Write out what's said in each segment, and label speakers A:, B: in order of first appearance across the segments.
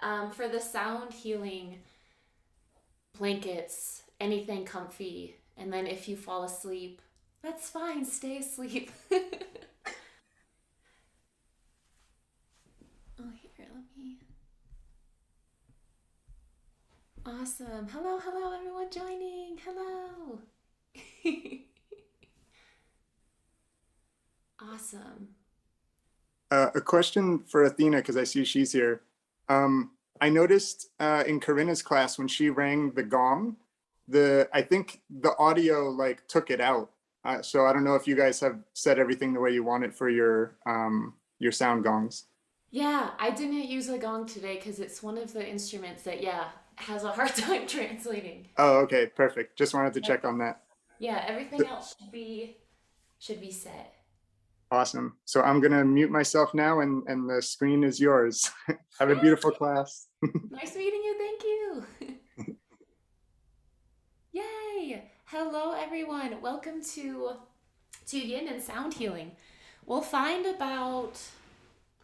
A: For the sound healing, blankets, anything comfy. And then if you fall asleep, that's fine, stay asleep. Oh, here, let me. Awesome. Hello, hello, everyone joining. Hello. Awesome.
B: A question for Athena, because I see she's here. I noticed in Corinna's class when she rang the gong, I think the audio like took it out. So I don't know if you guys have set everything the way you want it for your sound gongs.
A: Yeah, I didn't use a gong today because it's one of the instruments that, yeah, has a hard time translating.
B: Oh, okay, perfect. Just wanted to check
A: Yep.
B: on that.
A: Yeah, everything else should be set.
B: Awesome. So I'm gonna mute myself now, and the screen is yours. Have a beautiful class.
A: Nice meeting you. Thank you. Yay! Hello, everyone. Welcome to Yin and Sound Healing. We'll find about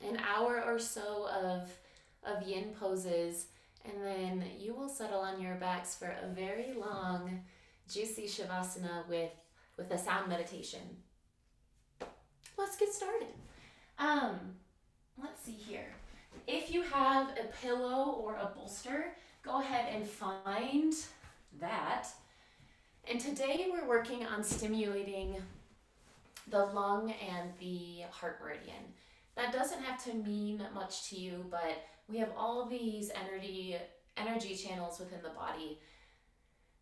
A: an hour or so of Yin poses, and then you will settle on your backs for a very long, juicy shavasana with a sound meditation. Let's get started. Um, let's see here. If you have a pillow or a bolster, go ahead and find that. And today we're working on stimulating the lung and the heart meridian. That doesn't have to mean much to you, but we have all these energy channels within the body.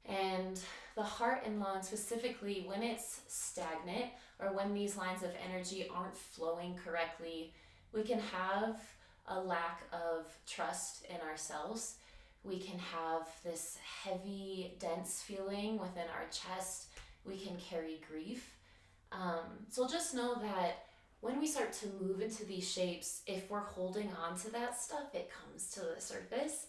A: And the heart and lung, specifically when it's stagnant or when these lines of energy aren't flowing correctly, we can have a lack of trust in ourselves. We can have this heavy, dense feeling within our chest. We can carry grief. So just know that when we start to move into these shapes, if we're holding on to that stuff, it comes to the surface.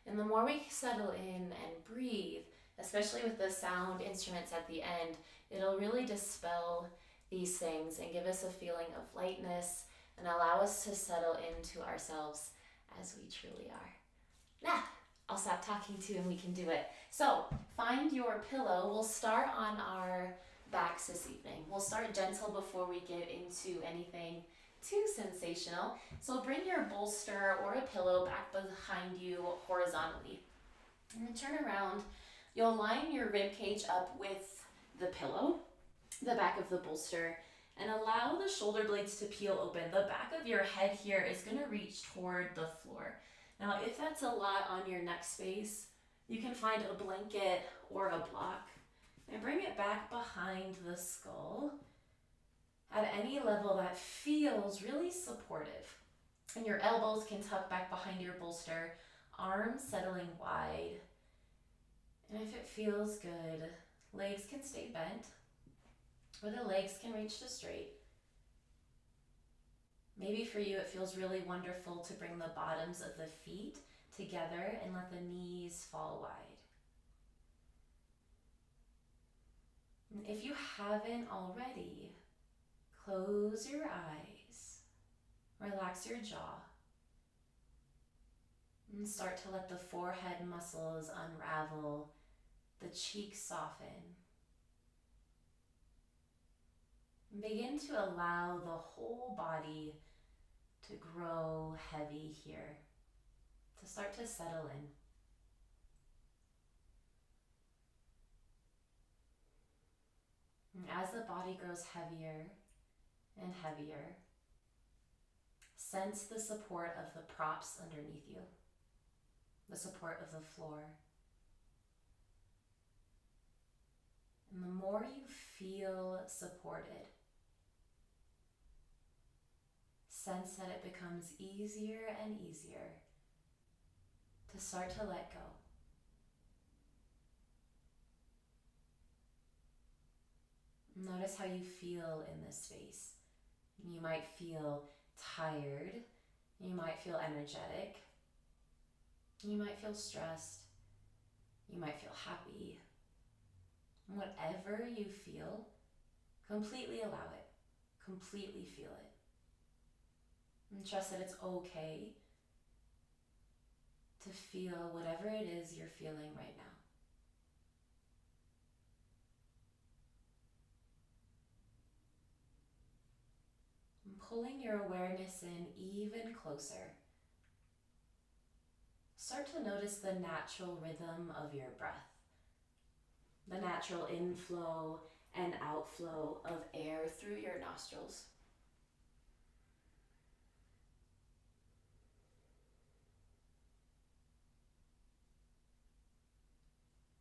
A: And the more we settle in and breathe, especially with the sound instruments at the end, it'll really dispel these things and give us a feeling of lightness and allow us to settle into ourselves as we truly are. Nah, I'll stop talking too and we can do it. So find your pillow. We'll start on our backs this evening. We'll start gentle before we get into anything too sensational. So bring your bolster or a pillow back behind you horizontally. And then turn around. You'll line your rib cage up with the pillow, the back of the bolster, and allow the shoulder blades to peel open. The back of your head here is going to reach toward the floor. Now, if that's a lot on your neck space, you can find a blanket or a block and bring it back behind the skull at any level that feels really supportive. And your elbows can tuck back behind your bolster, arms settling wide. And if it feels good, legs can stay bent or the legs can reach to straight. Maybe for you, it feels really wonderful to bring the bottoms of the feet together and let the knees fall wide. And if you haven't already, close your eyes, relax your jaw, and start to let the forehead muscles unravel, the cheeks soften. And begin to allow the whole body to grow heavy here, to start to settle in. And as the body grows heavier and heavier, sense the support of the props underneath you, the support of the floor. And the more you feel supported, sense that it becomes easier and easier to start to let go. Notice how you feel in this space. You might feel tired, you might feel energetic, you might feel stressed, you might feel happy. Whatever you feel, completely allow it, completely feel it. And trust that it's okay feel whatever it is you're feeling right now. And pulling your awareness in even closer. Start to notice the natural rhythm of your breath, the natural inflow and outflow of air through your nostrils.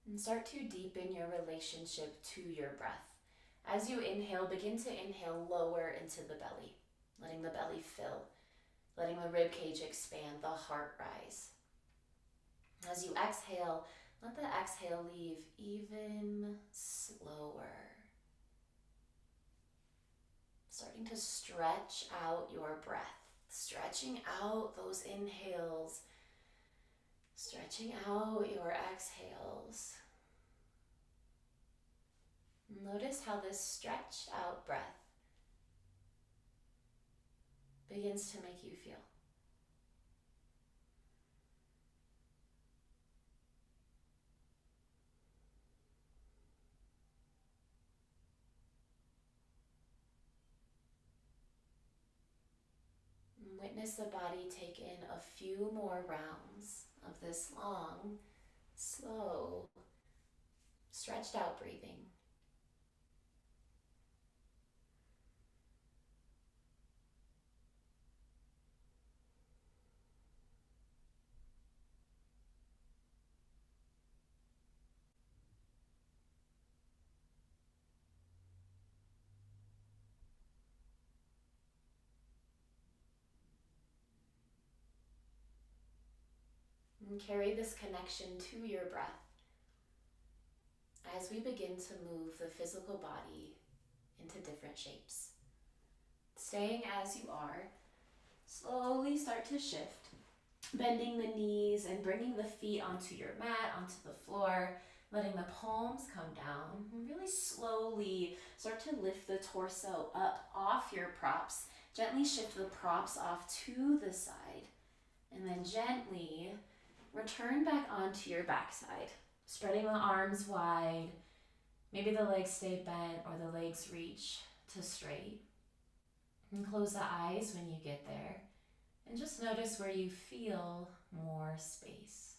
A: And start to deepen your relationship to your breath. As you inhale, begin to inhale lower into the belly, letting the belly fill, letting the rib cage expand, the heart rise. As you exhale, let the exhale leave even slower. Starting to stretch out your breath, stretching out those inhales, stretching out your exhales. Notice how this stretched out breath begins to make you feel. Witness the body take in a few more rounds of this long, slow, stretched out breathing. And carry this connection to your breath as we begin to move the physical body into different shapes. Staying as you are, slowly start to shift, bending the knees and bringing the feet onto your mat, onto the floor, letting the palms come down. And really slowly start to lift the torso up off your props. Gently shift the props off to the side, and then gently return back onto your backside, spreading the arms wide. Maybe the legs stay bent or the legs reach to straight. And close the eyes when you get there. And just notice where you feel more space.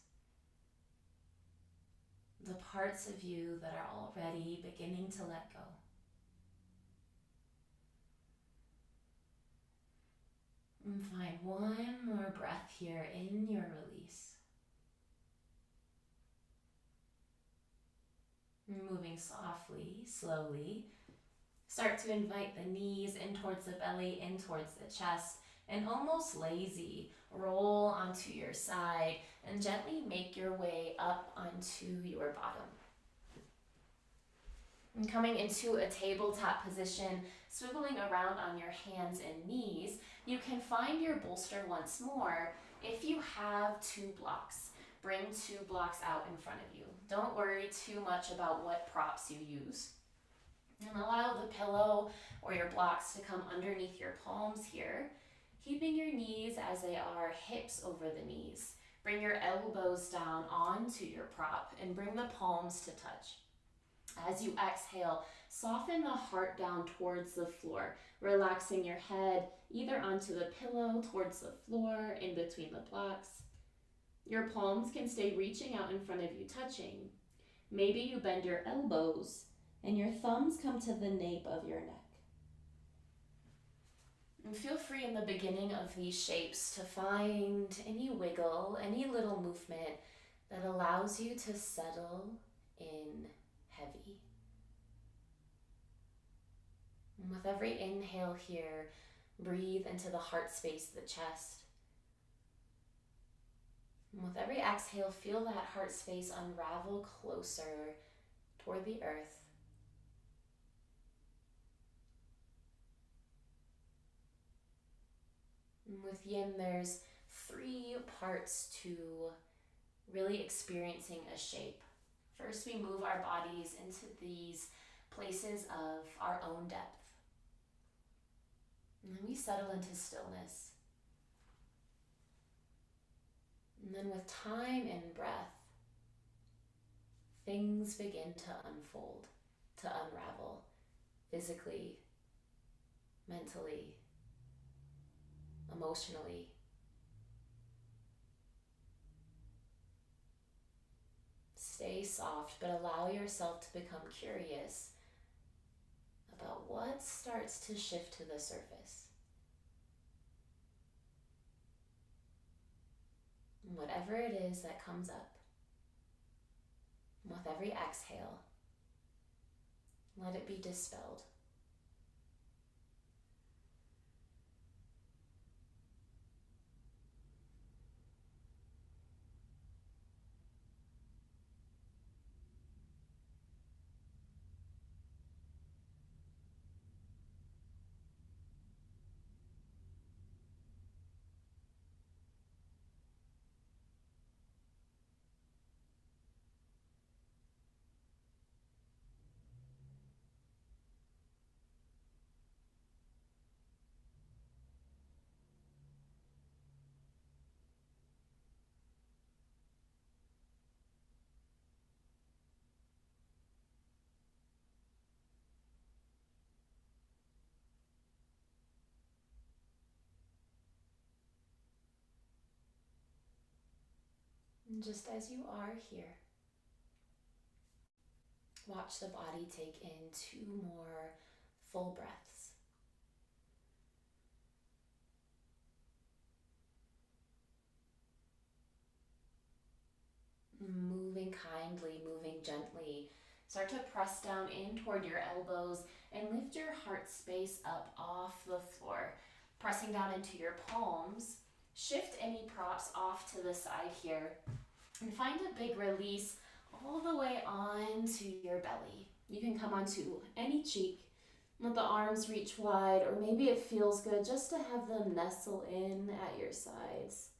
A: The parts of you that are already beginning to let go. And find one more breath here in your release. Moving softly, slowly. Start to invite the knees in towards the belly, in towards the chest, and almost lazy, roll onto your side and gently make your way up onto your bottom. And coming into a tabletop position, swiveling around on your hands and knees, you can find your bolster once more. If you have 2 blocks, bring 2 blocks out in front of you. Don't worry too much about what props you use. And allow the pillow or your blocks to come underneath your palms here, keeping your knees as they are, hips over the knees. Bring your elbows down onto your prop and bring the palms to touch. As you exhale, soften the heart down towards the floor, relaxing your head either onto the pillow, towards the floor, in between the blocks. Your palms can stay reaching out in front of you, touching. Maybe you bend your elbows and your thumbs come to the nape of your neck. And feel free in the beginning of these shapes to find any wiggle, any little movement that allows you to settle in heavy. And with every inhale here, breathe into the heart space, the chest. And with every exhale, feel that heart space unravel closer toward the earth. And with Yin, there's 3 parts to really experiencing a shape. First, we move our bodies into these places of our own depth. And then we settle into stillness. And then with time and breath, things begin to unfold, to unravel physically, mentally, emotionally. Stay soft, but allow yourself to become curious about what starts to shift to the surface. And whatever it is that comes up, with every exhale, let it be dispelled. And just as you are here, watch the body take in 2 more full breaths. Moving kindly, moving gently. Start to press down in toward your elbows and lift your heart space up off the floor. Pressing down into your palms. Shift any props off to the side here and find a big release all the way onto your belly. You can come onto any cheek. Let the arms reach wide, or maybe it feels good just to have them nestle in at your sides.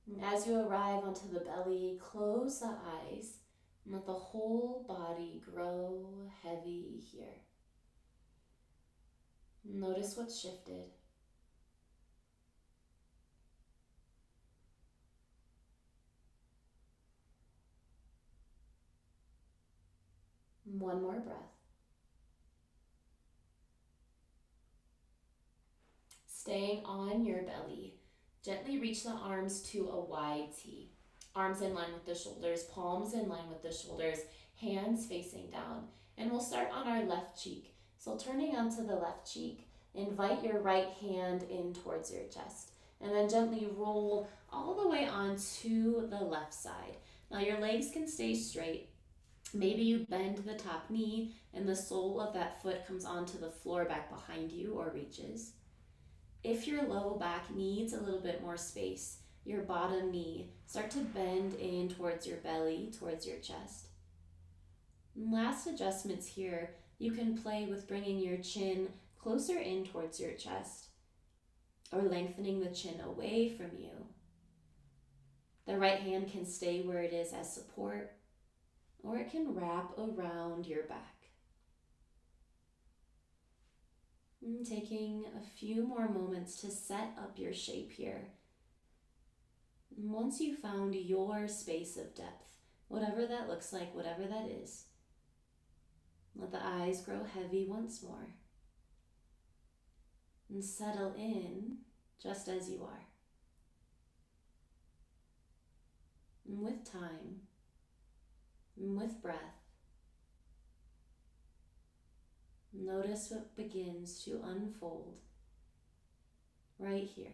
A: And as you arrive onto the belly, close the eyes and let the whole body grow heavy here. Notice what's shifted. One more breath. Staying on your belly, gently reach the arms to a wide T. Arms in line with the shoulders, palms in line with the shoulders, hands facing down. And we'll start on our left cheek. So turning onto the left cheek, invite your right hand in towards your chest. And then gently roll all the way onto the left side. Now your legs can stay straight. Maybe you bend the top knee and the sole of that foot comes onto the floor back behind you or reaches. If your low back needs a little bit more space, your bottom knee, start to bend in towards your belly, towards your chest. And last adjustments here, you can play with bringing your chin closer in towards your chest or lengthening the chin away from you. The right hand can stay where it is as support, or it can wrap around your back. And taking a few more moments to set up your shape here. And once you've found your space of depth, whatever that looks like, whatever that is, let the eyes grow heavy once more. And settle in just as you are. And with time, and with breath, notice what begins to unfold right here.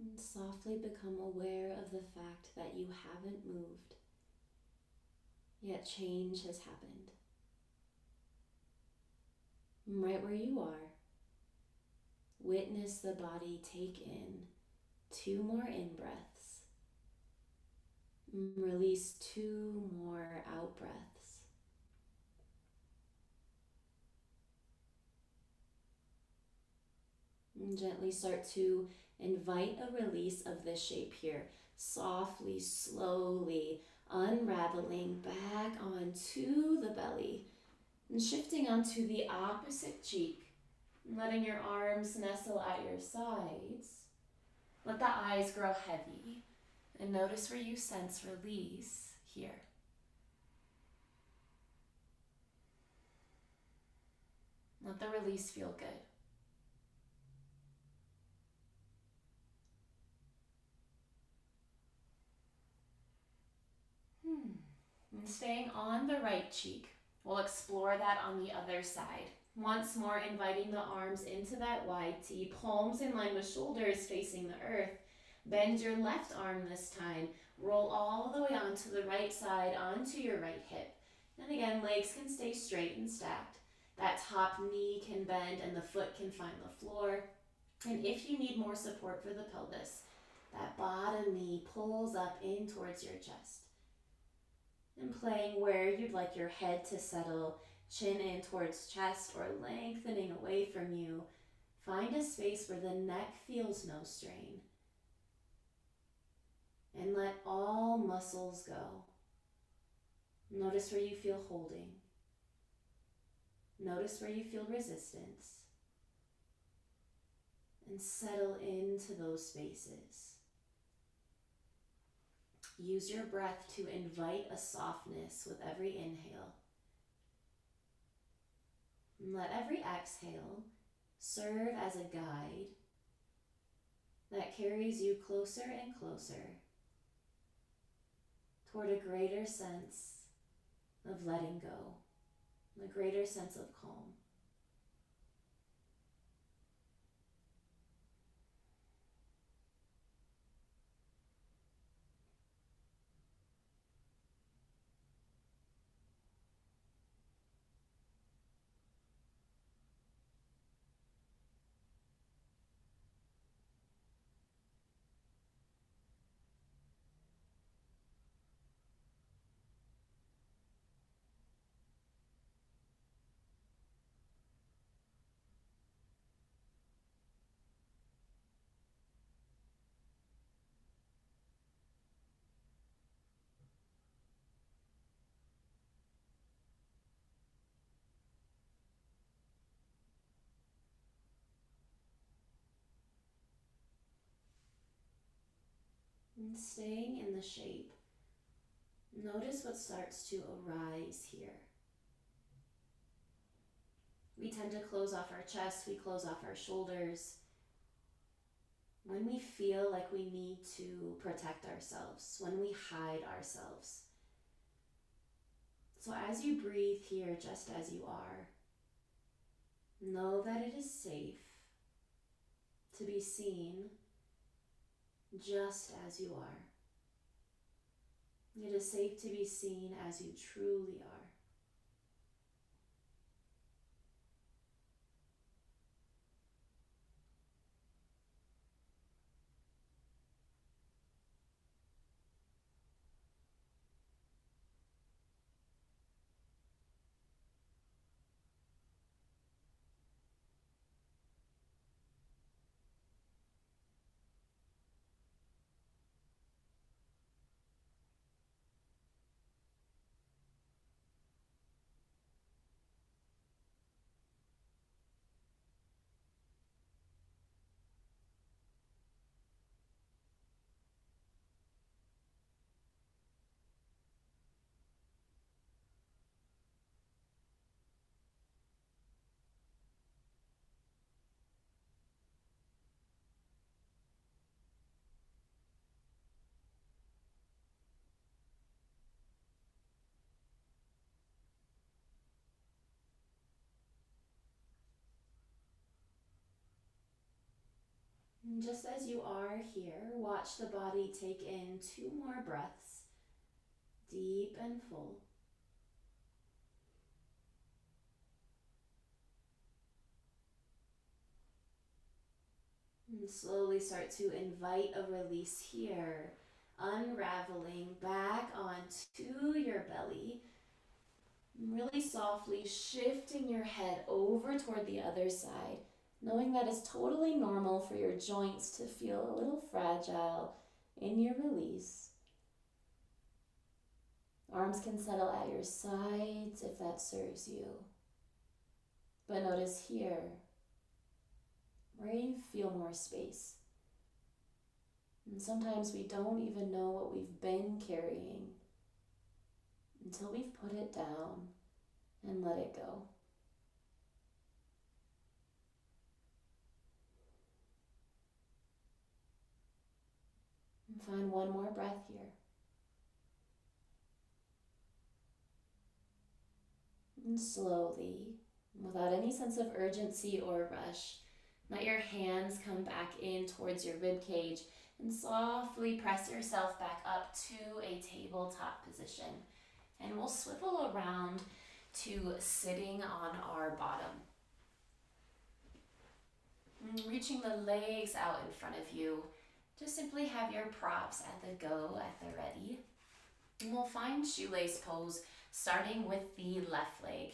A: And softly become aware of the fact that you haven't moved, yet change has happened. Right where you are, witness the body take in 2 more in-breaths. Release 2 more out-breaths. And gently start to invite a release of this shape here. Softly, slowly unraveling back onto the belly and shifting onto the opposite cheek. Letting your arms nestle at your sides. Let the eyes grow heavy and notice where you sense release here. Let the release feel good. And staying on the right cheek, we'll explore that on the other side. Once more, inviting the arms into that wide T, palms in line with shoulders facing the earth. Bend your left arm this time. Roll all the way onto the right side, onto your right hip. And again, legs can stay straight and stacked. That top knee can bend and the foot can find the floor. And if you need more support for the pelvis, that bottom knee pulls up in towards your chest. And playing where you'd like your head to settle, chin in towards chest or lengthening away from you. Find a space where the neck feels no strain. And let all muscles go. Notice where you feel holding. Notice where you feel resistance. And settle into those spaces. Use your breath to invite a softness with every inhale. And let every exhale serve as a guide that carries you closer and closer toward a greater sense of letting go, a greater sense of calm. And staying in the shape, notice what starts to arise here. We tend to close off our chest, we close off our shoulders when we feel like we need to protect ourselves, when we hide ourselves. So as you breathe here, just as you are, know that it is safe to be seen just as you are. It is safe to be seen as you truly are. And just as you are here, watch the body take in 2 more breaths, deep and full. And slowly start to invite a release here, unraveling back onto your belly. Really softly shifting your head over toward the other side, knowing that it's totally normal for your joints to feel a little fragile in your release. Arms can settle at your sides if that serves you. But notice here, where you feel more space. And sometimes we don't even know what we've been carrying until we've put it down and let it go. And find 1 more breath here. And slowly, without any sense of urgency or rush, let your hands come back in towards your rib cage and softly press yourself back up to a tabletop position. And we'll swivel around to sitting on our bottom. And reaching the legs out in front of you, just simply have your props at the go, at the ready. And we'll find shoelace pose, starting with the left leg.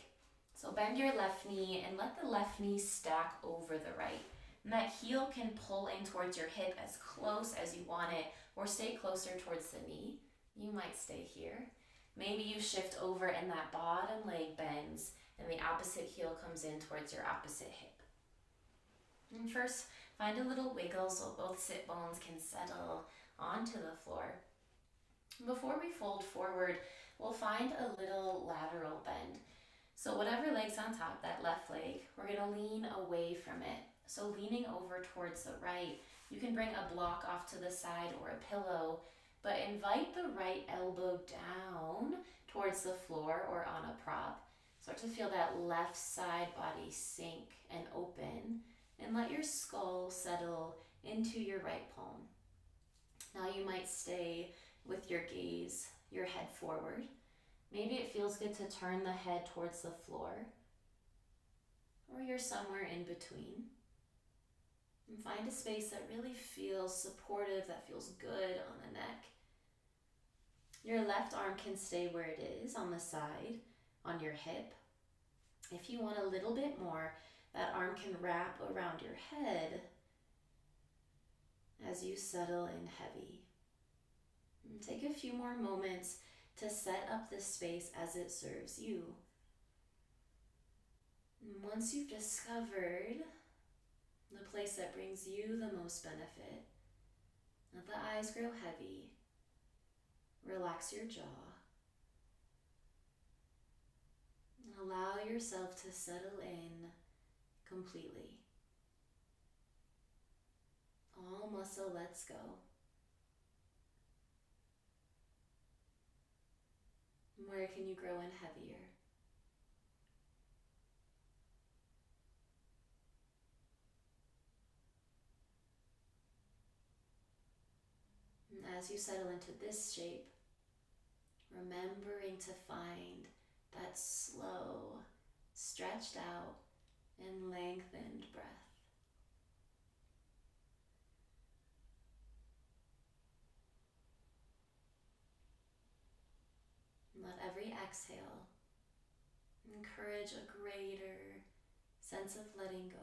A: So bend your left knee and let the left knee stack over the right. And that heel can pull in towards your hip as close as you want it, or stay closer towards the knee. You might stay here. Maybe you shift over and that bottom leg bends and the opposite heel comes in towards your opposite hip. And first, find a little wiggle so both sit bones can settle onto the floor. Before we fold forward, we'll find a little lateral bend. So whatever leg's on top, that left leg, we're gonna lean away from it. So leaning over towards the right, you can bring a block off to the side or a pillow, but invite the right elbow down towards the floor or on a prop. Start to feel that left side body sink and open, and let your skull settle into your right palm. Now you might stay with your gaze, your head forward. Maybe it feels good to turn the head towards the floor, or you're somewhere in between. And find a space that really feels supportive, that feels good on the neck. Your left arm can stay where it is on the side, on your hip. If you want a little bit more, that arm can wrap around your head as you settle in heavy. And take a few more moments to set up this space as it serves you. And once you've discovered the place that brings you the most benefit, let the eyes grow heavy, relax your jaw, and allow yourself to settle in completely. All muscle lets go. Where can you grow in heavier? And as you settle into this shape, remembering to find that slow, stretched out, and lengthened breath. And let every exhale encourage a greater sense of letting go.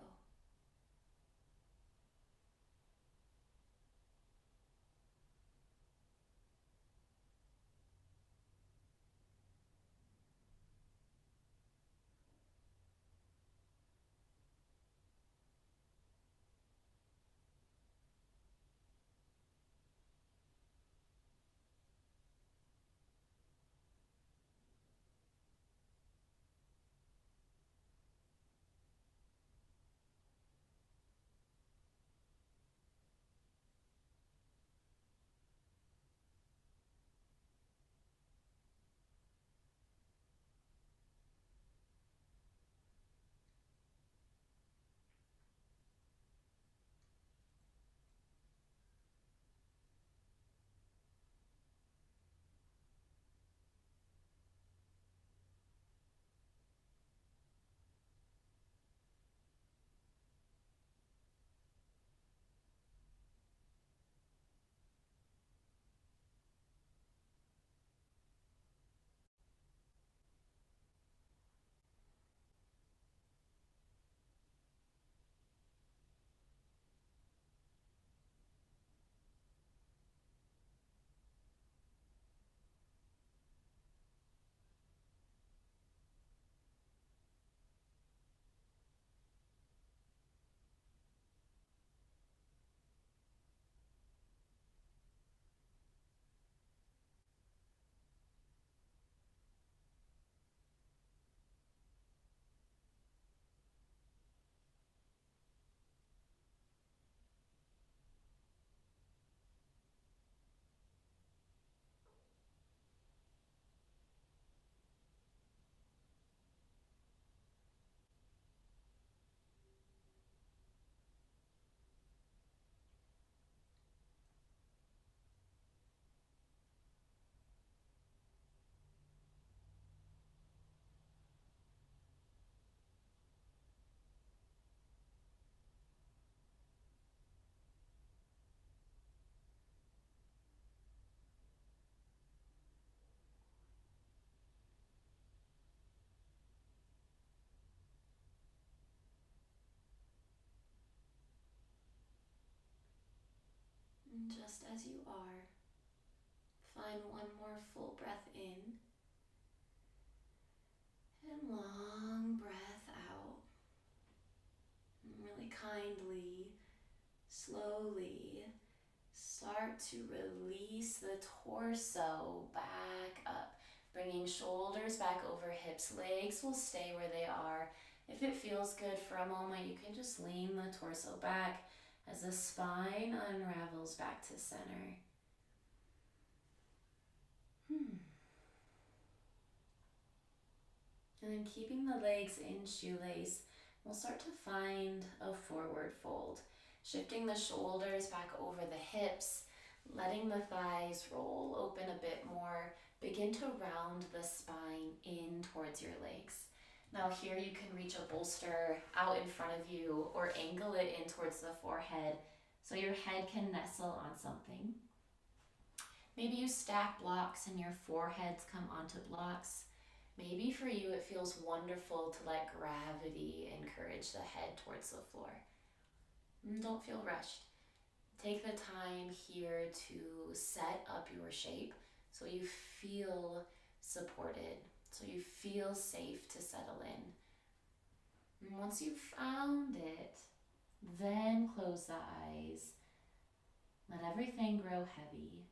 A: just as you are. Find one more full breath in and long breath out. And really kindly, slowly start to release the torso back up, bringing shoulders back over hips. Legs will stay where they are. If it feels good for a moment, you can just lean the torso back as the spine unravels back to center. And then keeping the legs in shoelace, we'll start to find a forward fold. Shifting the shoulders back over the hips, letting the thighs roll open a bit more. Begin to round the spine in towards your legs. Now here you can reach a bolster out in front of you or angle it in towards the forehead so your head can nestle on something. Maybe you stack blocks and your foreheads come onto blocks. Maybe for you it feels wonderful to let gravity encourage the head towards the floor. Don't feel rushed. Take the time here to set up your shape so you feel supported, so you feel safe to settle in. And once you've found it, then close the eyes. Let everything grow heavy.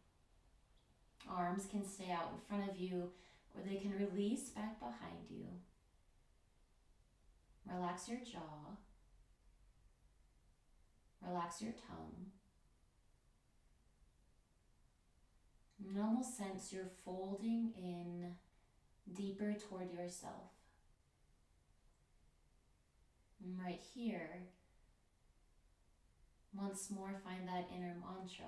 A: Arms can stay out in front of you, or they can release back behind you. Relax your jaw. Relax your tongue. And almost sense you're folding in deeper toward yourself. And right here, once more find that inner mantra.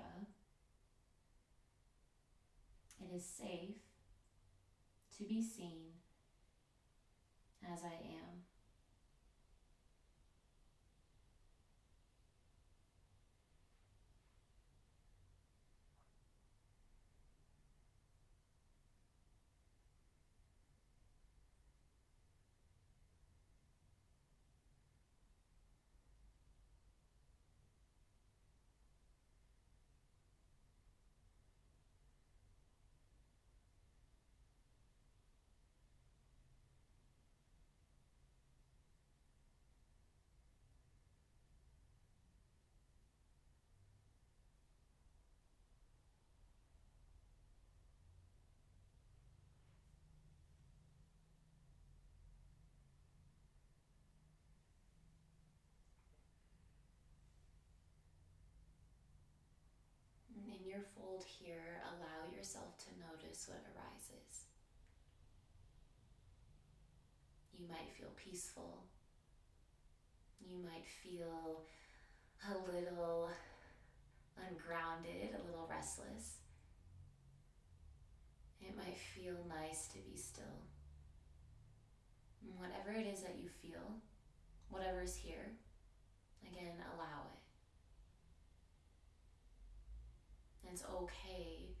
A: It is safe to be seen as I am. In your fold here, allow yourself to notice what arises. You might feel peaceful. You might feel a little ungrounded, a little restless. It might feel nice to be still. And whatever it is that you feel, whatever's here, again, allow it. And it's okay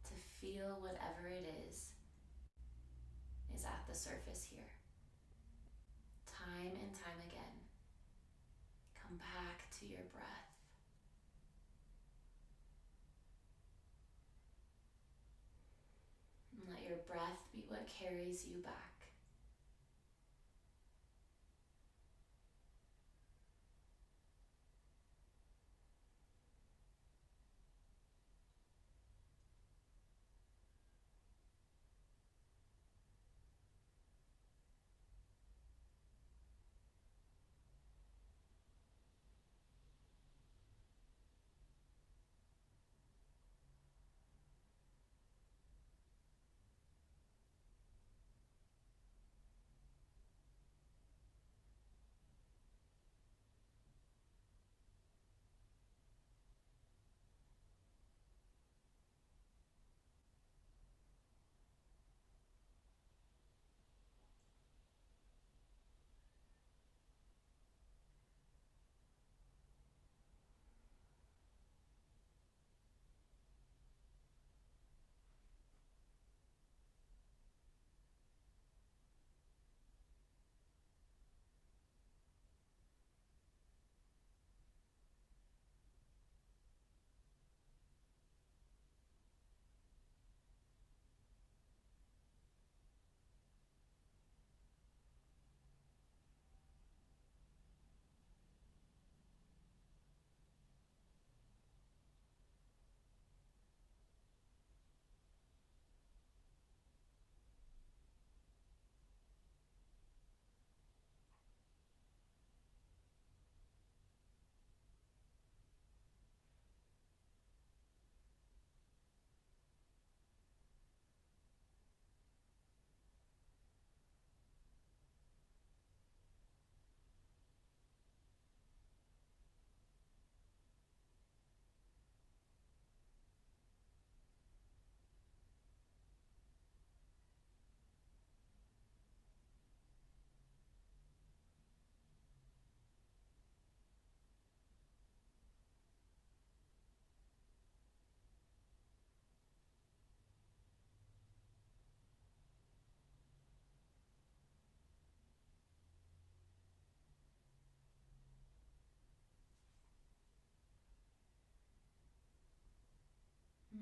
A: to feel whatever it is at the surface here. Time and time again, come back to your breath. And let your breath be what carries you back.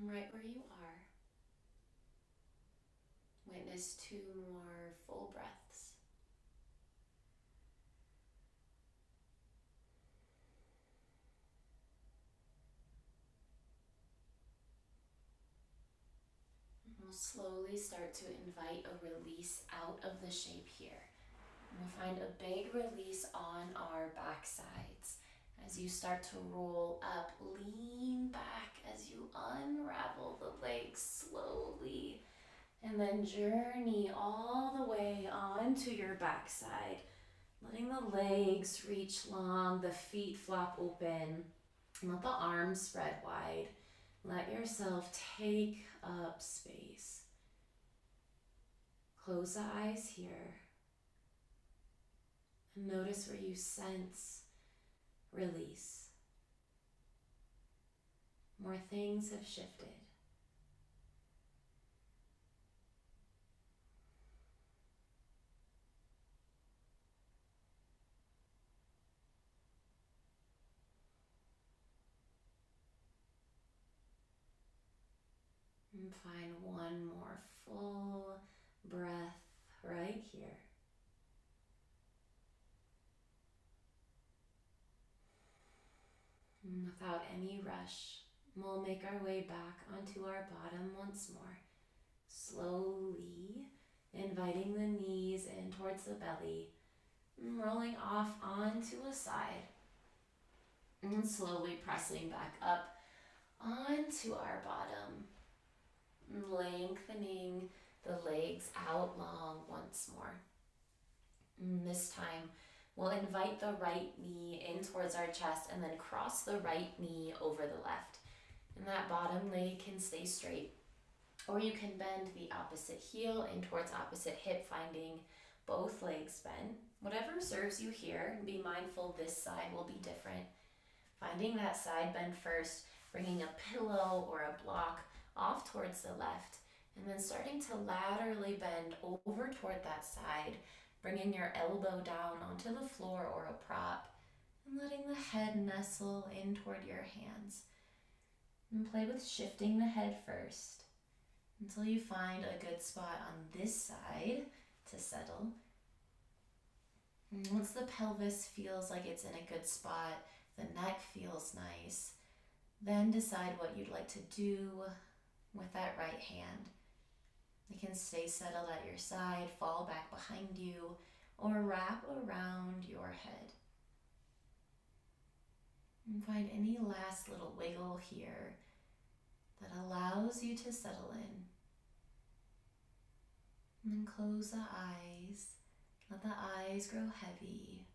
A: Right where you are, witness 2 more full breaths. We'll slowly start to invite a release out of the shape here. We'll find a big release on our back sides. As you start to roll up, lean back as you unravel the legs slowly, and then journey all the way onto your backside, letting the legs reach long, the feet flop open, and let the arms spread wide. Let yourself take up space. Close the eyes here and notice where you sense release. More things have shifted. And find one more full breath right here. And without any rush, we'll make our way back onto our bottom once more. Slowly inviting the knees in towards the belly, rolling off onto a side, and slowly pressing back up onto our bottom, lengthening the legs out long once more. And this time, we'll invite the right knee in towards our chest and then cross the right knee over the left. And that bottom leg can stay straight. Or you can bend the opposite heel in towards opposite hip, finding both legs bent. Whatever serves you here, be mindful this side will be different. Finding that side bend first, bringing a pillow or a block off towards the left, and then starting to laterally bend over toward that side, bringing your elbow down onto the floor or a prop, and letting the head nestle in toward your hands. And play with shifting the head first until you find a good spot on this side to settle. And once the pelvis feels like it's in a good spot, the neck feels nice, then decide what you'd like to do with that right hand. It can stay settled at your side, fall back behind you, or wrap around your head. And find any last little wiggle here that allows you to settle in. And then close the eyes. Let the eyes grow heavy.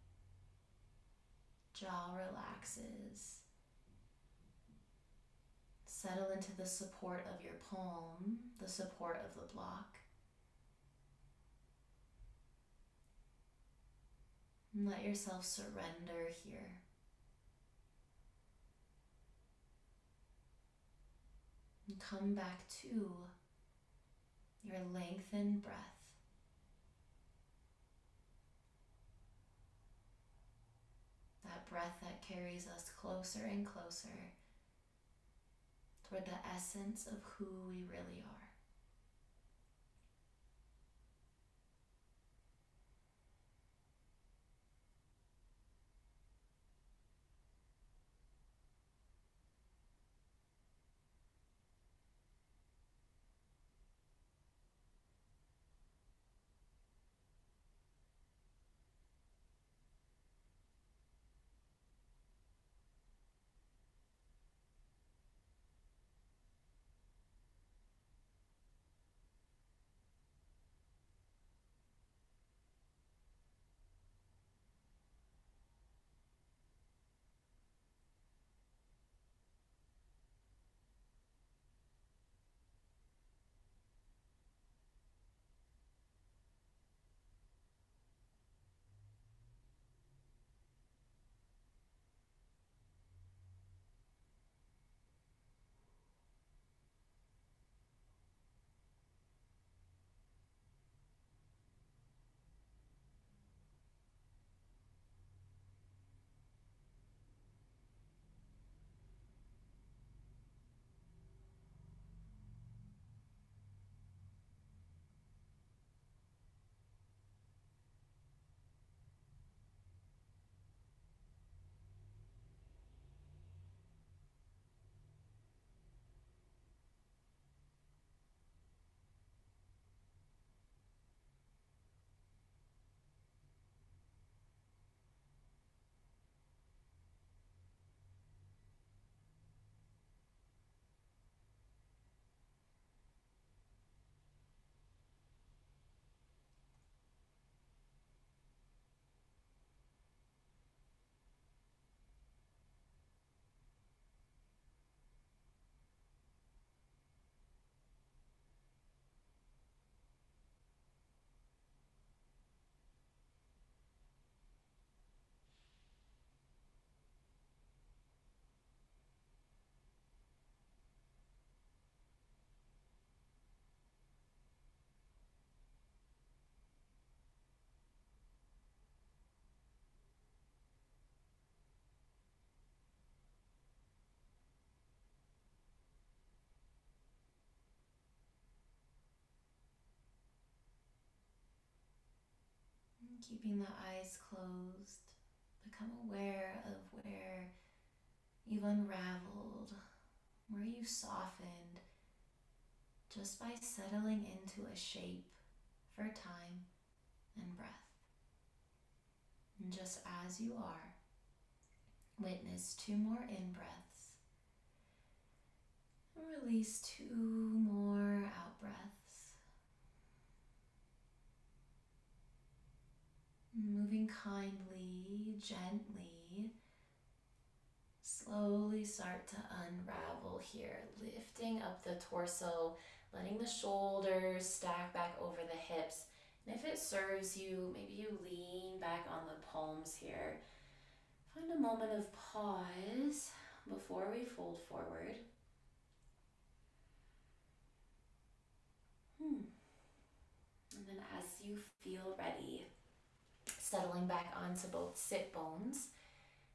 A: Jaw relaxes. Settle into the support of your palm, the support of the block. And let yourself surrender here. And come back to your lengthened breath. That breath that carries us closer and closer toward the essence of who we really are. Keeping the eyes closed, become aware of where you've unraveled, where you softened, just by settling into a shape for time and breath. And just as you are, witness 2 more in-breaths. Release 2 more out-breaths. Moving kindly, gently, slowly start to unravel here, lifting up the torso, letting the shoulders stack back over the hips. And if it serves you, maybe you lean back on the palms here. Find a moment of pause before we fold forward. And then as you feel ready, settling back onto both sit bones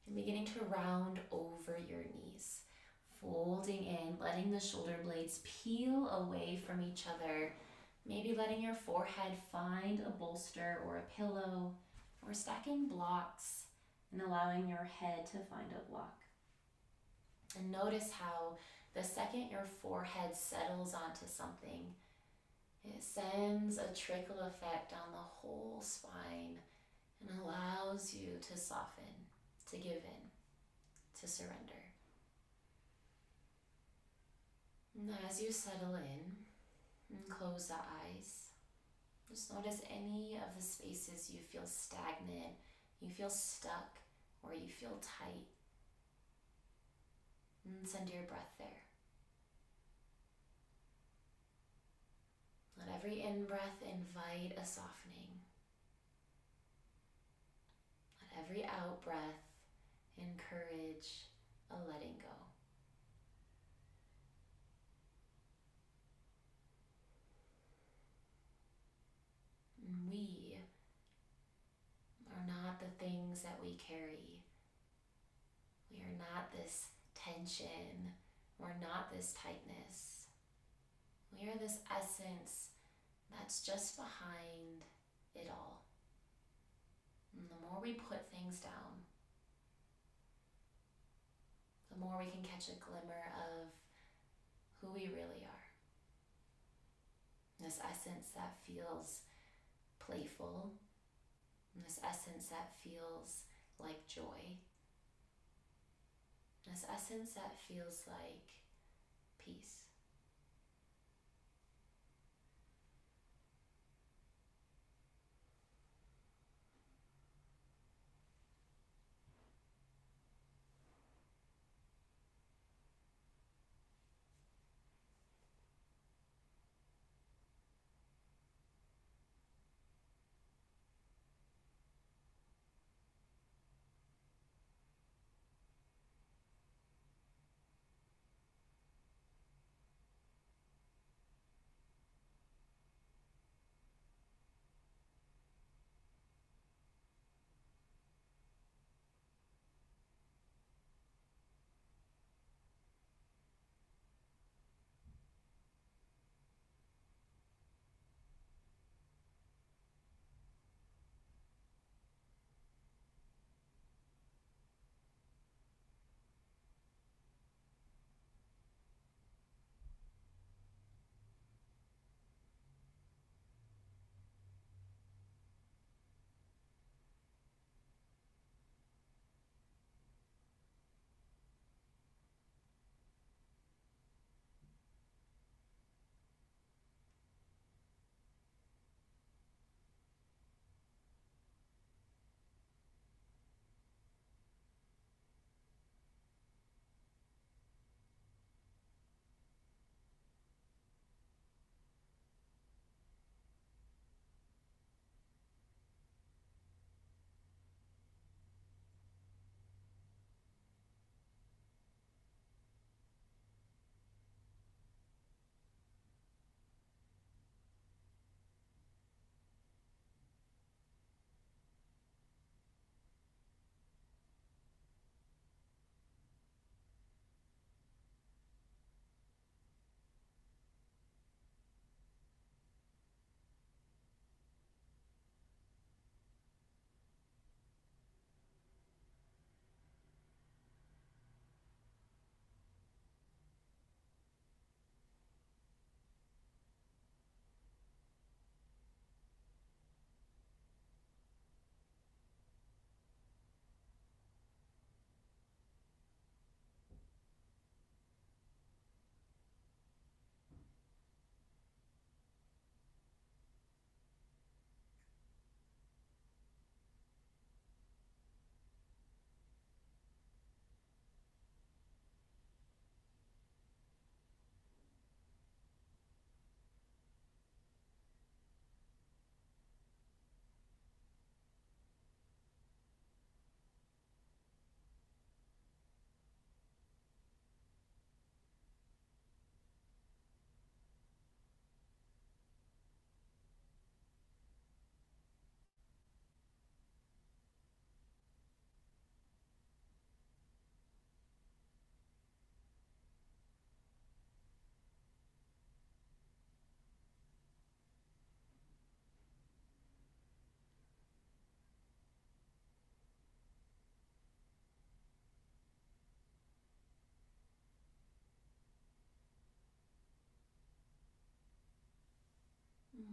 A: and beginning to round over your knees. Folding in, letting the shoulder blades peel away from each other. Maybe letting your forehead find a bolster or a pillow, or stacking blocks and allowing your head to find a block. And notice how the second your forehead settles onto something, it sends a trickle effect down the whole spine and allows you to soften, to give in, to surrender. And as you settle in and close the eyes, just notice any of the spaces you feel stagnant, you feel stuck, or you feel tight. And send your breath there. Let every in-breath invite a softening. Let every out-breath encourage a letting go. And we are not the things that we carry. We are not this tension. We're not this tightness. We are this essence that's just behind it all. And the more we put things down, the more we can catch a glimmer of who we really are. This essence that feels playful, this essence that feels like joy, this essence that feels like peace.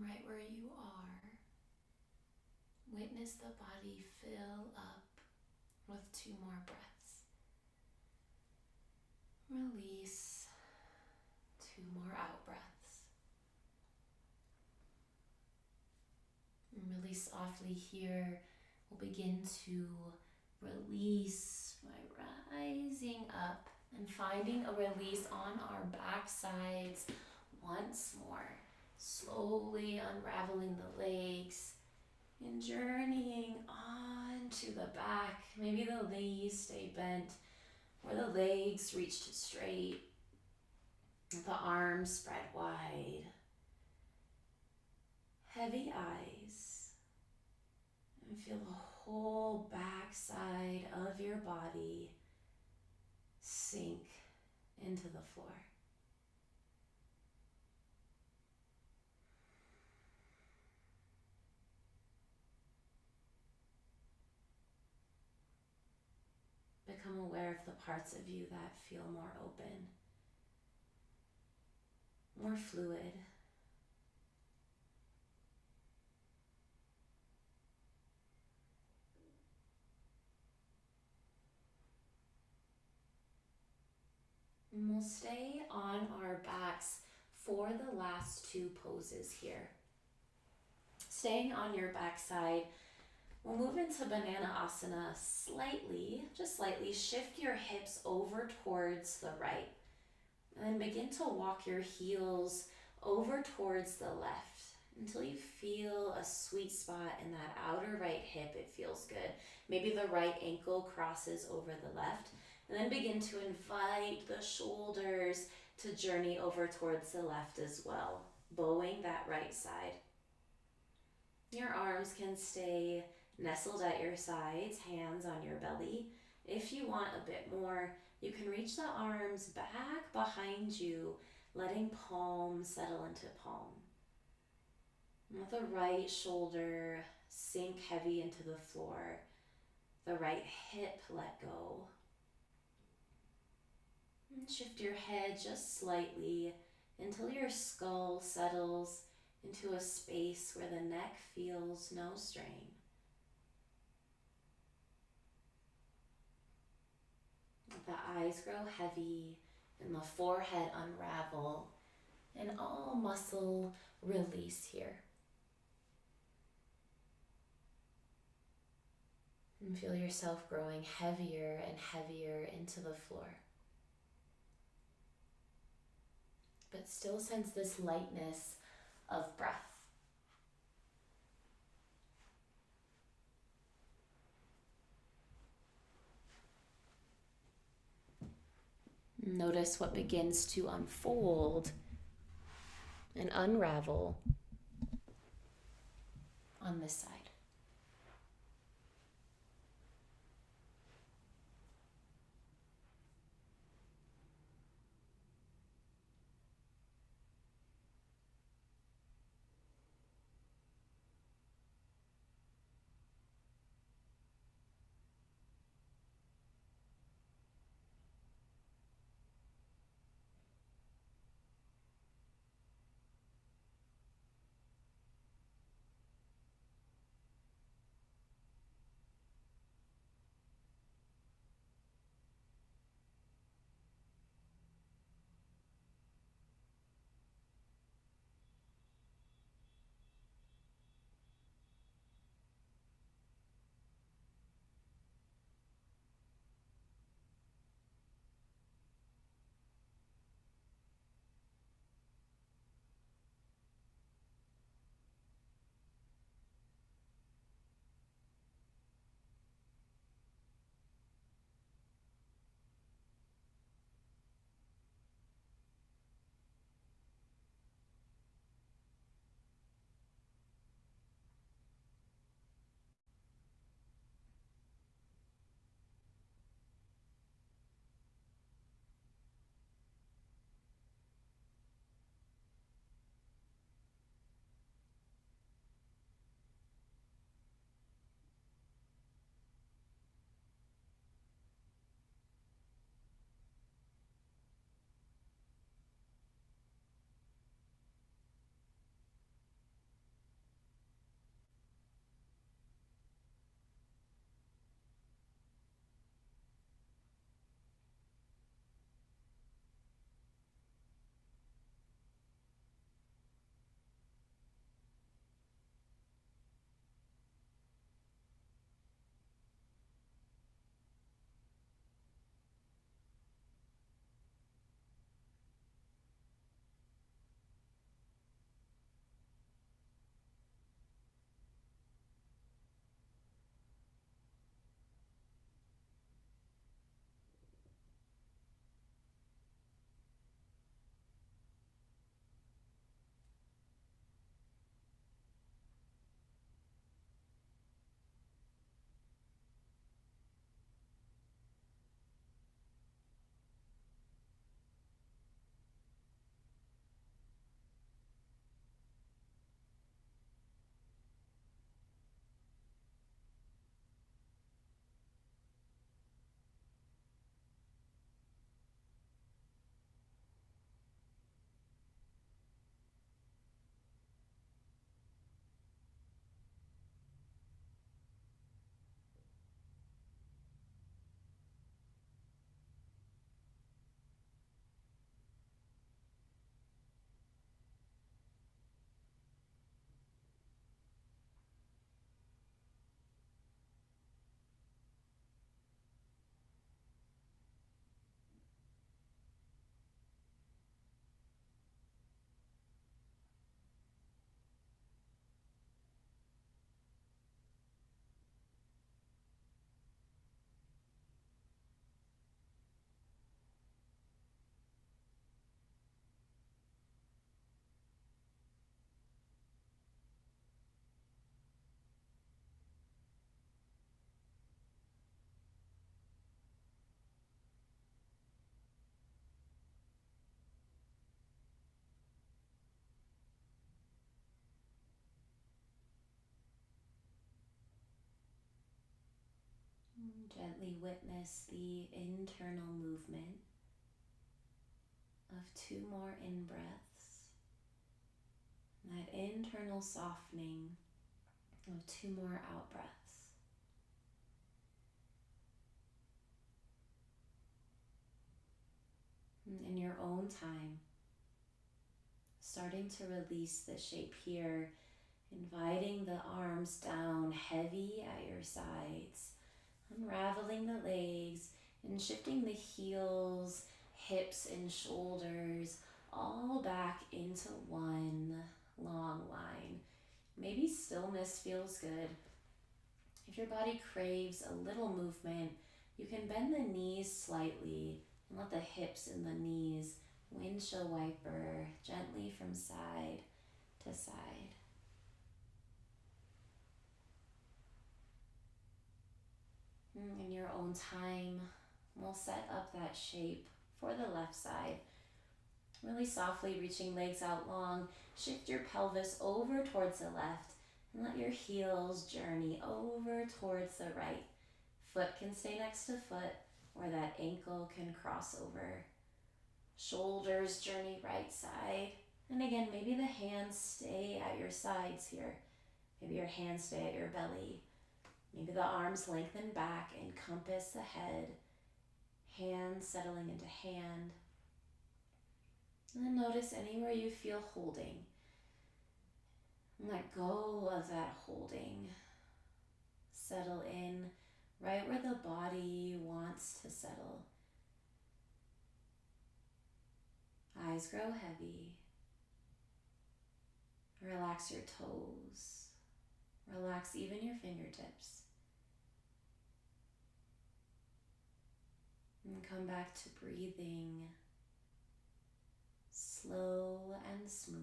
A: right where you are, witness the body fill up with 2 more breaths. Release, 2 more out breaths. And really softly here, we'll begin to release by rising up and finding a release on our back sides once more. Slowly unraveling the legs and journeying on to the back. Maybe the knees stay bent or the legs reached straight. The arms spread wide. Heavy eyes. And feel the whole back side of your body sink into the floor. Become aware of the parts of you that feel more open, more fluid. And we'll stay on our backs for the last 2 poses here. Staying on your backside, we'll move into Banana Asana slightly, just slightly. Shift your hips over towards the right. And then begin to walk your heels over towards the left until you feel a sweet spot in that outer right hip. It feels good. Maybe the right ankle crosses over the left. And then begin to invite the shoulders to journey over towards the left as well, bowing that right side. Your arms can stay nestled at your sides, hands on your belly. If you want a bit more, you can reach the arms back behind you, letting palm settle into palm. Let the right shoulder sink heavy into the floor. The right hip let go. And shift your head just slightly until your skull settles into a space where the neck feels no strain. Let the eyes grow heavy and the forehead unravel and all muscle release here. And feel yourself growing heavier and heavier into the floor. But still sense this lightness of breath. Notice what begins to unfold and unravel on this side. Gently witness the internal movement of 2 more in-breaths, that internal softening of 2 more out-breaths. In your own time, starting to release the shape here, inviting the arms down heavy at your sides, unraveling the legs and shifting the heels, hips, and shoulders all back into one long line. Maybe stillness feels good. If your body craves a little movement, you can bend the knees slightly and let the hips and the knees windshield wiper gently from side to side. In your own time, we'll set up that shape for the left side. Really softly reaching legs out long, shift your pelvis over towards the left and let your heels journey over towards the right. Foot can stay next to foot or that ankle can cross over. Shoulders journey right side. And again, maybe the hands stay at your sides here. Maybe your hands stay at your belly. Maybe the arms lengthen back, encompass the head, hands settling into hand. And then notice anywhere you feel holding. And let go of that holding. Settle in right where the body wants to settle. Eyes grow heavy. Relax your toes. Relax even your fingertips. And come back to breathing slow and smooth.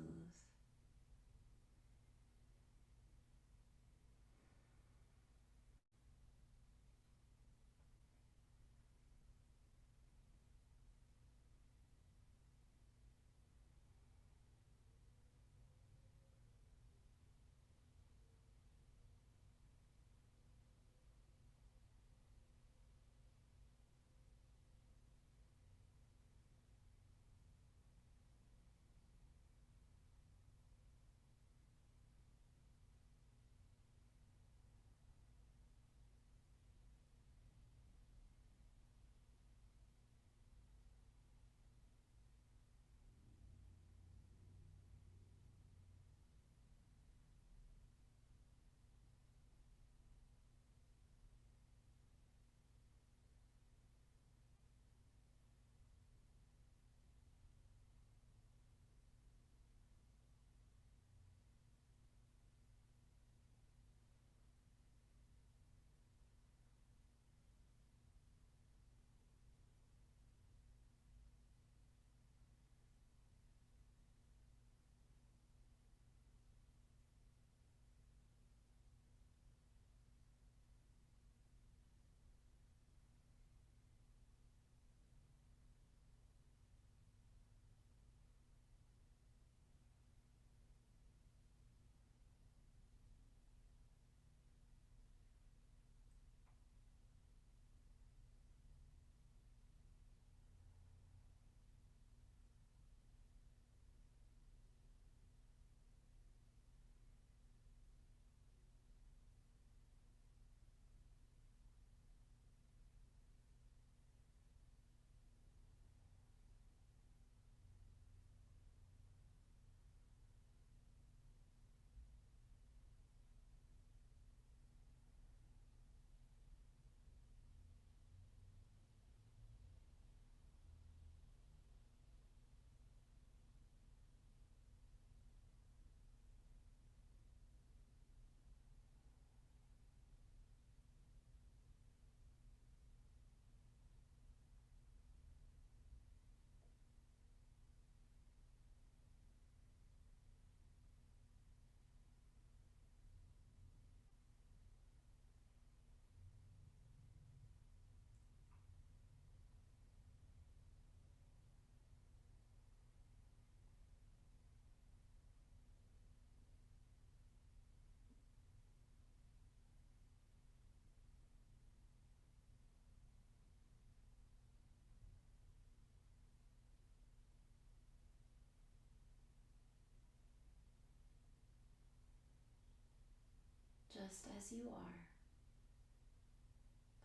A: just as you are.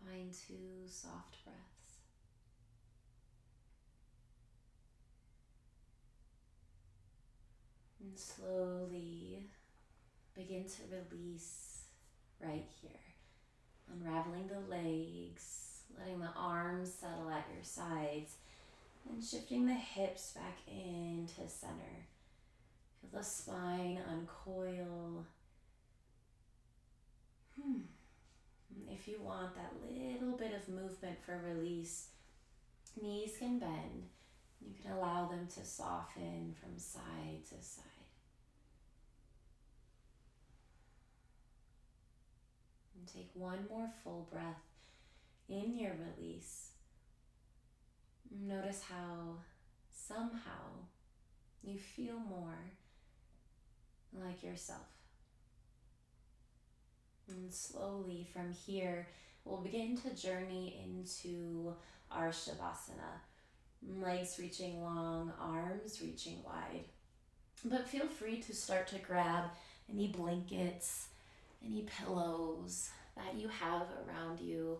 A: Find 2 soft breaths. And slowly begin to release right here. Unraveling the legs, letting the arms settle at your sides, and shifting the hips back into center. Feel the spine uncoil. If you want that little bit of movement for release, knees can bend. You can allow them to soften from side to side. And take one more full breath in your release. Notice how somehow you feel more like yourself. And slowly from here, we'll begin to journey into our Shavasana. Legs reaching long, arms reaching wide. But feel free to start to grab any blankets, any pillows that you have around you.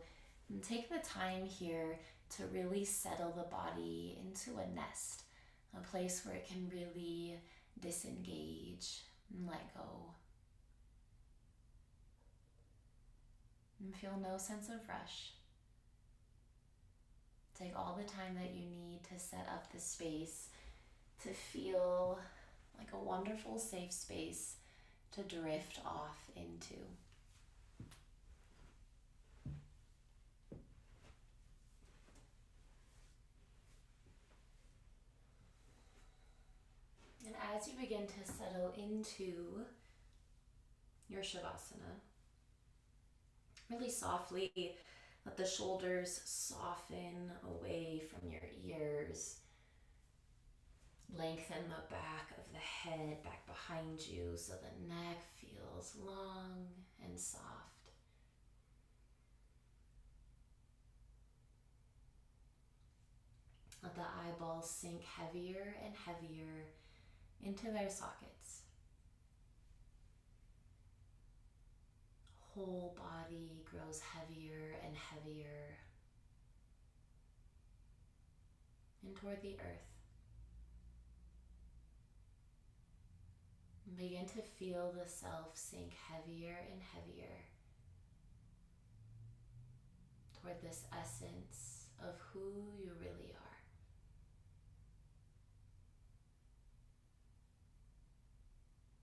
A: And take the time here to really settle the body into a nest, a place where it can really disengage and let go. And feel no sense of rush. Take all the time that you need to set up the space to feel like a wonderful, safe space to drift off into. And as you begin to settle into your Shavasana, really softly let the shoulders soften away from your ears. Lengthen the back of the head back behind you so the neck feels long and soft. Let the eyeballs sink heavier and heavier into their sockets. Whole body grows heavier and heavier and toward the earth. And begin to feel the self sink heavier and heavier toward this essence of who you really are.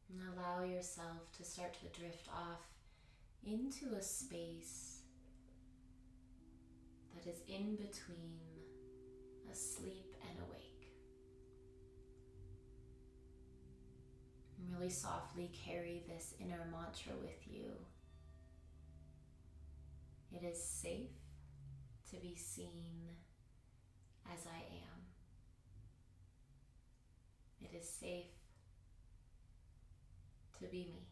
A: And allow yourself to start to drift off into a space that is in between asleep and awake. And really softly carry this inner mantra with you. It is safe to be seen as I am. It is safe to be me.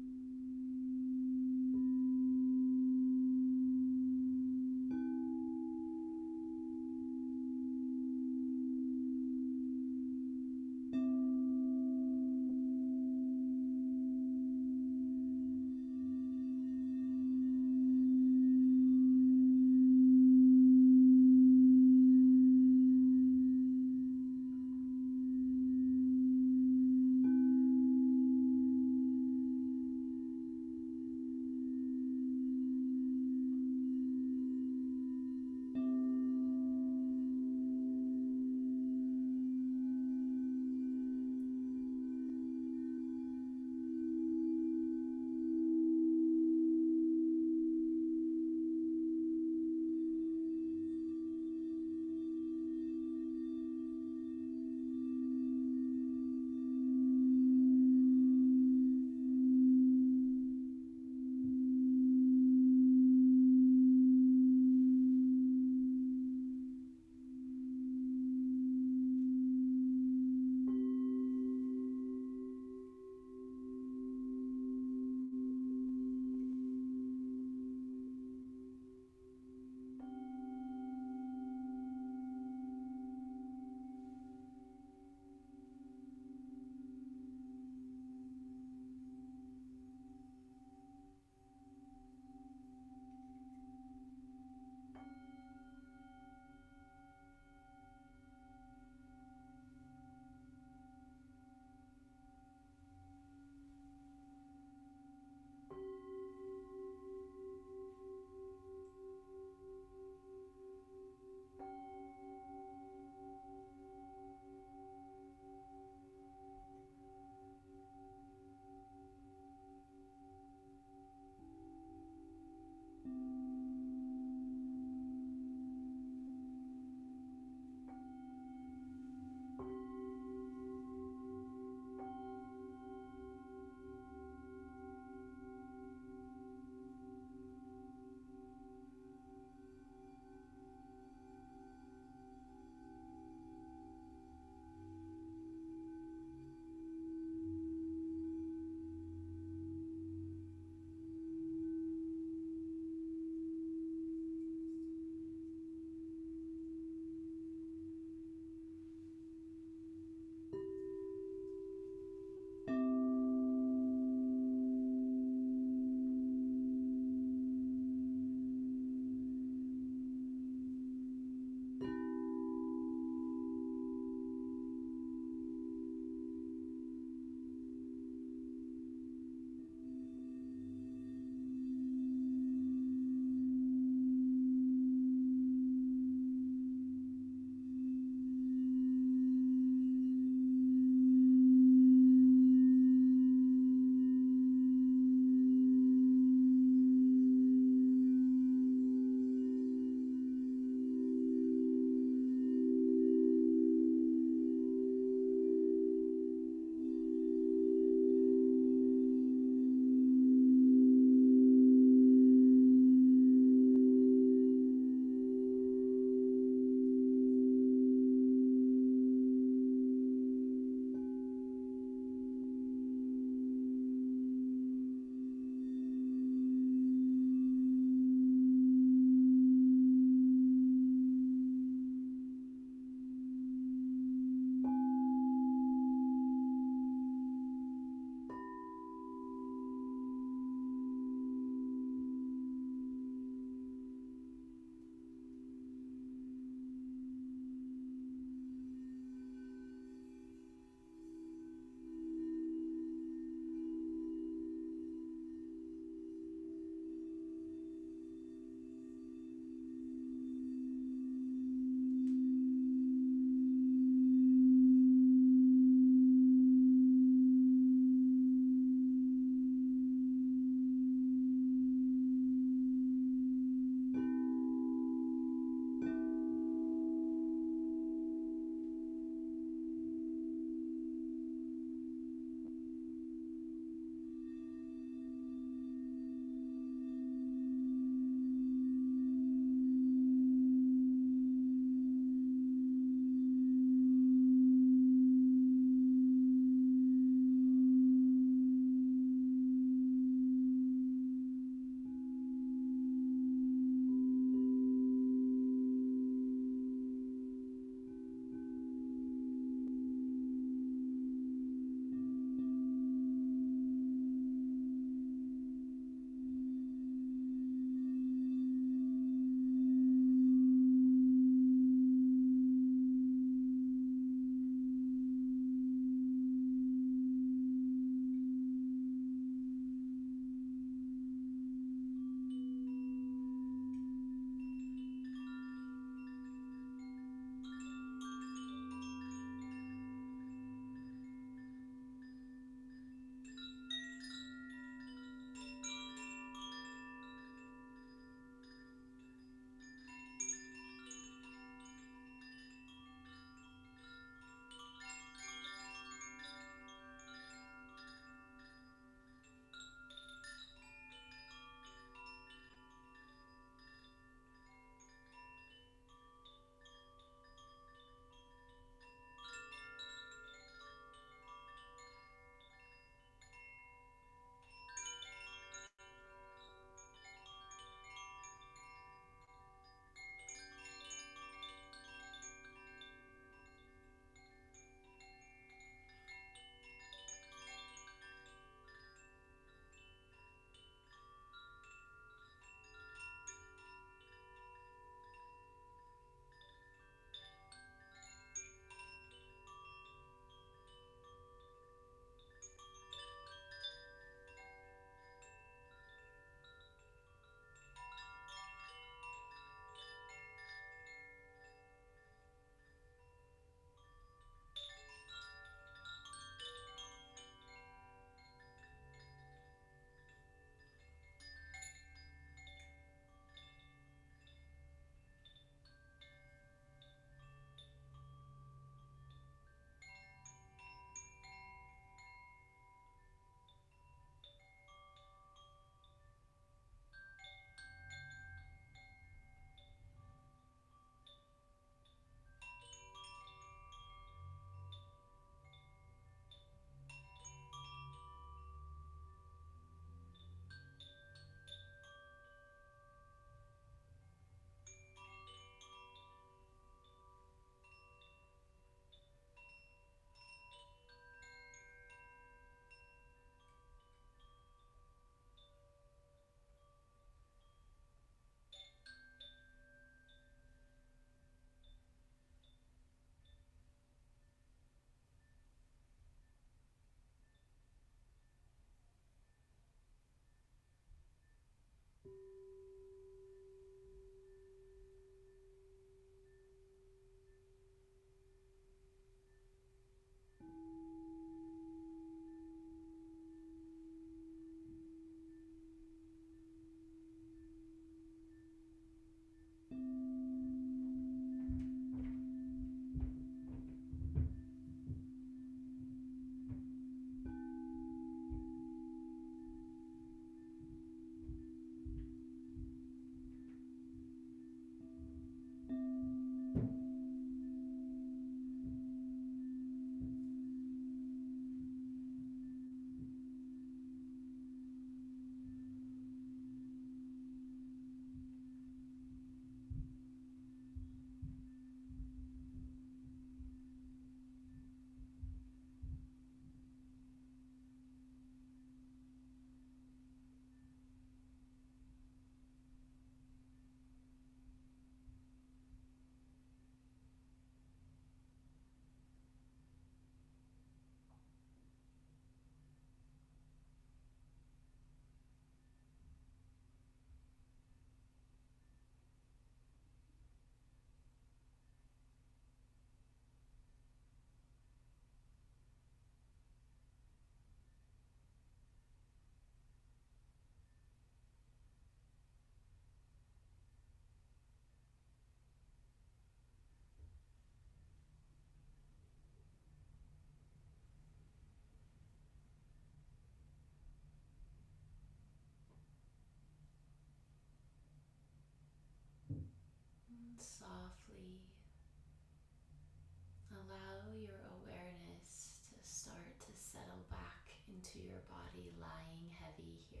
A: into your body lying heavy here.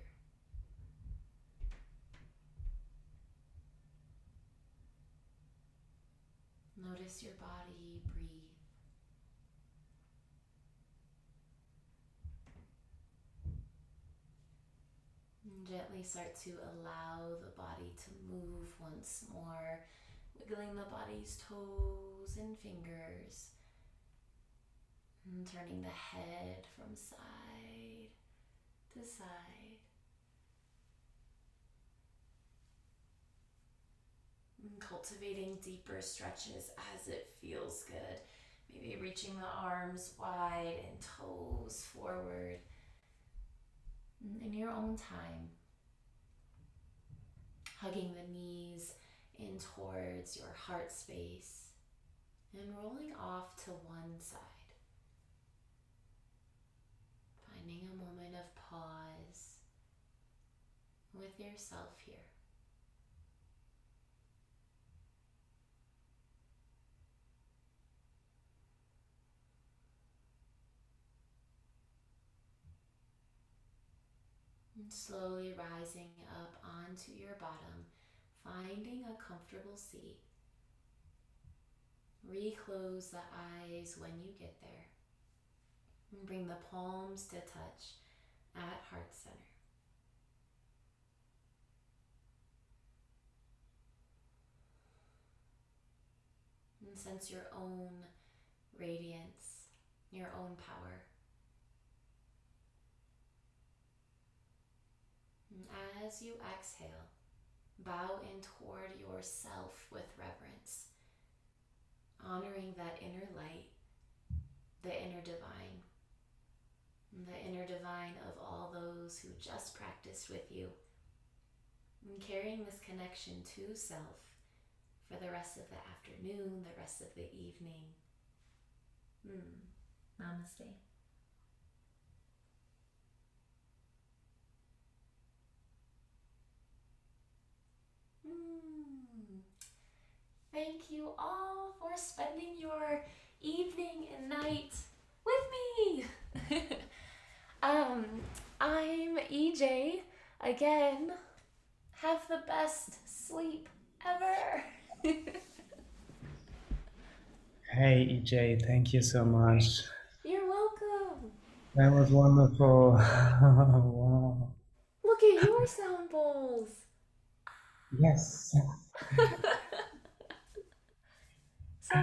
A: Notice your body breathe. And gently start to allow the body to move once more, wiggling the body's toes and fingers, and turning the head from side to side. And cultivating deeper stretches as it feels good. Maybe reaching the arms wide and toes forward in your own time. Hugging the knees in towards your heart space and rolling off to one side. Finding a moment of pause with yourself here. And slowly rising up onto your bottom, finding a comfortable seat. Reclose the eyes when you get there. And bring the palms to touch at heart center. And sense your own radiance, your own power. And as you exhale, bow in toward yourself with reverence, honoring that inner light, the inner divine of all those who just practiced with you, and carrying this connection to self for the rest of the afternoon, the rest of the evening. Namaste. Thank you all for spending your evening and night with me. I'm EJ. Again, have the best sleep ever.
C: Hey EJ, thank you so much.
A: You're welcome.
C: That was wonderful. Wow.
A: Look at your sound bowls.
C: Yes.
A: So